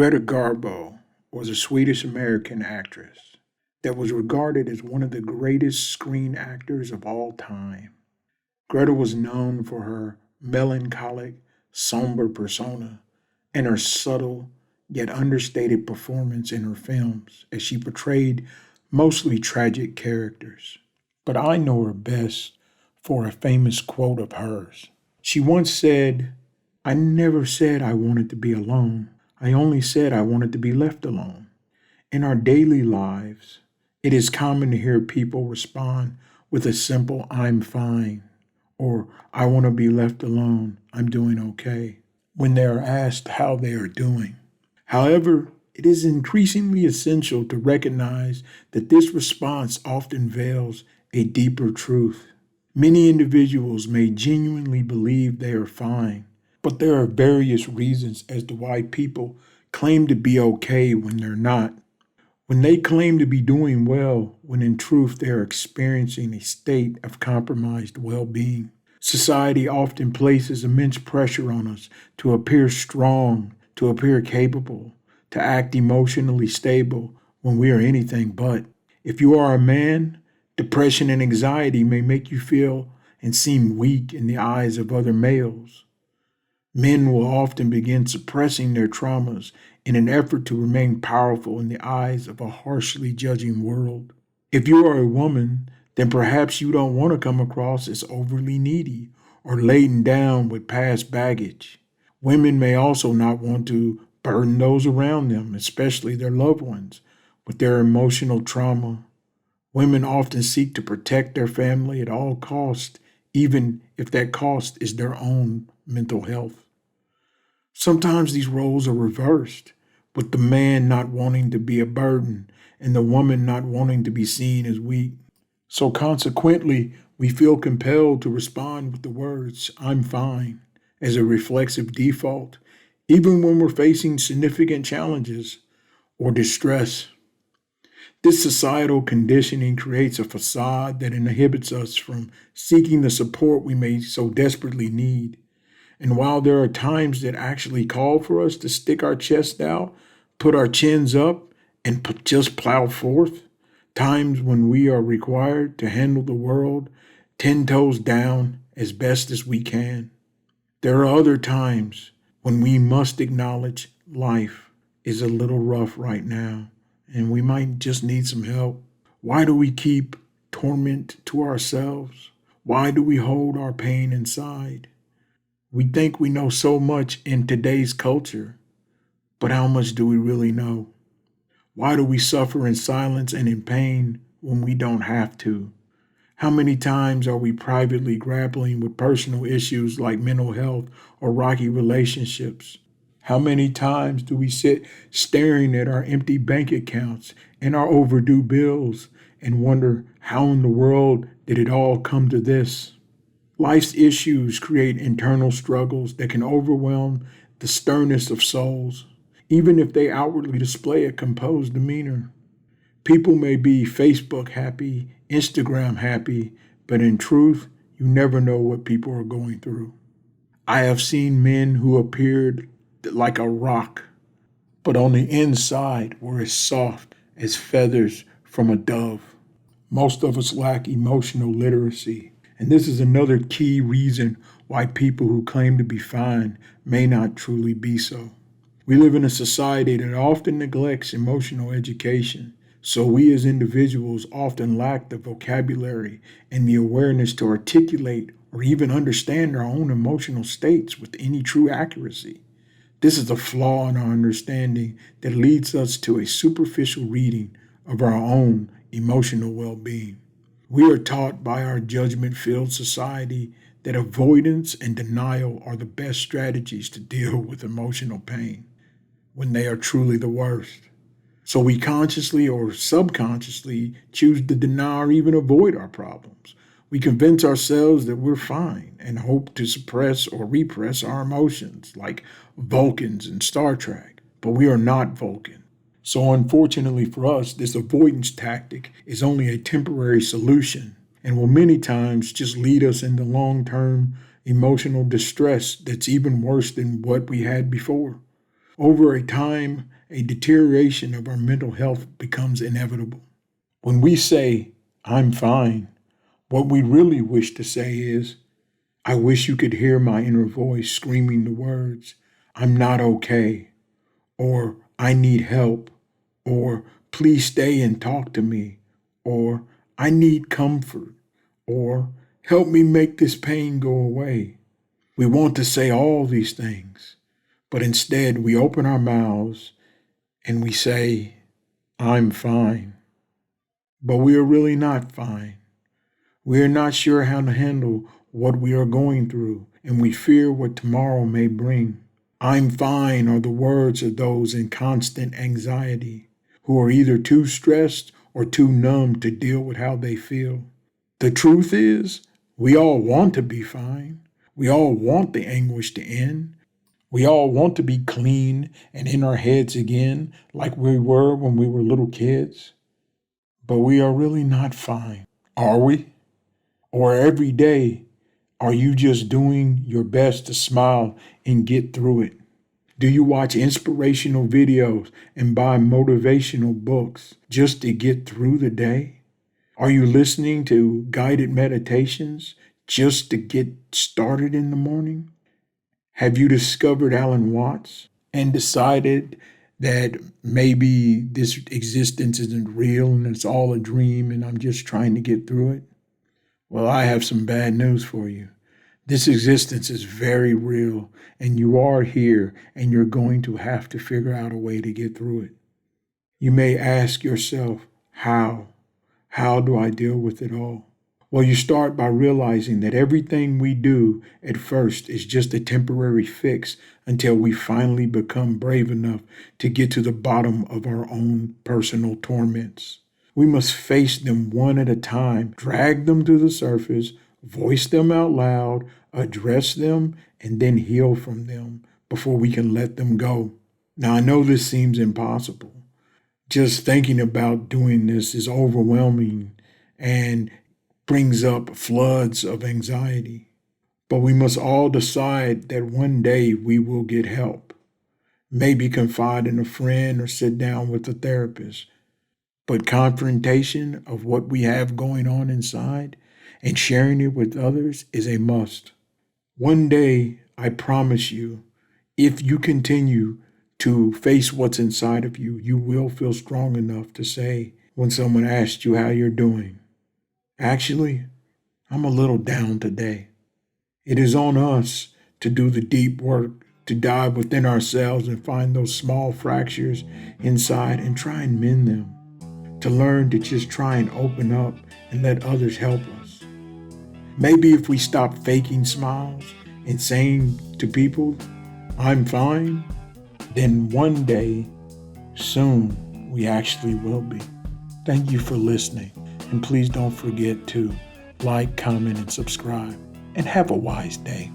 Greta Garbo was a Swedish American actress that was regarded as one of the greatest screen actors of all time. Greta was known for her melancholic, somber persona and her subtle yet understated performance in her films as she portrayed mostly tragic characters. But I know her best for a famous quote of hers. She once said, I never said I wanted to be alone. I only said I wanted to be left alone. In our daily lives, it is common to hear people respond with a simple, I'm fine, or I want to be left alone, I'm doing okay, when they are asked how they are doing. However, it is increasingly essential to recognize that this response often veils a deeper truth. Many individuals may genuinely believe they are fine, but there are various reasons as to why people claim to be okay when they're not. When they claim to be doing well, when in truth they are experiencing a state of compromised well being. Society often places immense pressure on us to appear strong, to appear capable, to act emotionally stable when we are anything but. If you are a man, depression and anxiety may make you feel and seem weak in the eyes of other males. Men will often begin suppressing their traumas in an effort to remain powerful in the eyes of a harshly judging world. If you are a woman, then perhaps you don't want to come across as overly needy or laden down with past baggage. Women may also not want to burden those around them, especially their loved ones, with their emotional trauma. Women often seek to protect their family at all costs, even if that cost is their own mental health. Sometimes these roles are reversed, with the man not wanting to be a burden and the woman not wanting to be seen as weak. So consequently, we feel compelled to respond with the words, I'm fine, as a reflexive default, even when we're facing significant challenges or distress. This societal conditioning creates a facade that inhibits us from seeking the support we may so desperately need. And while there are times that actually call for us to stick our chest out, put our chins up, and just plow forth, times when we are required to handle the world 10 toes down as best as we can, there are other times when we must acknowledge life is a little rough right now and we might just need some help. Why do we keep torment to ourselves? Why do we hold our pain inside? We think we know so much in today's culture, but how much do we really know? Why do we suffer in silence and in pain when we don't have to? How many times are we privately grappling with personal issues like mental health or rocky relationships? How many times do we sit staring at our empty bank accounts and our overdue bills and wonder how in the world did it all come to this? Life's issues create internal struggles that can overwhelm the sternest of souls, even if they outwardly display a composed demeanor. People may be Facebook happy, Instagram happy, but in truth, you never know what people are going through. I have seen men who appeared like a rock, but on the inside were as soft as feathers from a dove. Most of us lack emotional literacy, and this is another key reason why people who claim to be fine may not truly be so. We live in a society that often neglects emotional education, so we as individuals often lack the vocabulary and the awareness to articulate or even understand our own emotional states with any true accuracy. This is a flaw in our understanding that leads us to a superficial reading of our own emotional well being. We are taught by our judgment filled society that avoidance and denial are the best strategies to deal with emotional pain when they are truly the worst. So we consciously or subconsciously choose to deny or even avoid our problems. We convince ourselves that we're fine and hope to suppress or repress our emotions, like Vulcans in Star Trek. But we are not Vulcan. So unfortunately for us, this avoidance tactic is only a temporary solution and will many times just lead us into long-term emotional distress that's even worse than what we had before. Over a time, a deterioration of our mental health becomes inevitable. When we say, I'm fine, what we really wish to say is, I wish you could hear my inner voice screaming the words, I'm not okay, or I need help, or please stay and talk to me, or I need comfort, or help me make this pain go away. We want to say all these things, but instead we open our mouths and we say, I'm fine. But we are really not fine. We are not sure how to handle what we are going through, and we fear what tomorrow may bring. I'm fine are the words of those in constant anxiety, who are either too stressed or too numb to deal with how they feel. The truth is, we all want to be fine. We all want the anguish to end. We all want to be clean and in our heads again, like we were when we were little kids. But we are really not fine, are we? Or every day, are you just doing your best to smile and get through it? Do you watch inspirational videos and buy motivational books just to get through the day? Are you listening to guided meditations just to get started in the morning? Have you discovered Alan Watts and decided that maybe this existence isn't real and it's all a dream and I'm just trying to get through it? Well, I have some bad news for you. This existence is very real, and you are here, and you're going to have to figure out a way to get through it. You may ask yourself, how? How do I deal with it all? Well, you start by realizing that everything we do at first is just a temporary fix until we finally become brave enough to get to the bottom of our own personal torments. We must face them one at a time, drag them to the surface, voice them out loud, address them, and then heal from them before we can let them go. Now, I know this seems impossible. Just thinking about doing this is overwhelming and brings up floods of anxiety. But we must all decide that one day we will get help. Maybe confide in a friend or sit down with a therapist. But confrontation of what we have going on inside and sharing it with others is a must. One day, I promise you, if you continue to face what's inside of you, you will feel strong enough to say when someone asks you how you're doing, actually, I'm a little down today. It is on us to do the deep work, to dive within ourselves and find those small fractures inside and try and mend them. To learn to just try and open up and let others help us. Maybe if we stop faking smiles and saying to people, I'm fine, then one day, soon, we actually will be. Thank you for listening, and please don't forget to like, comment, and subscribe, and have a wise day.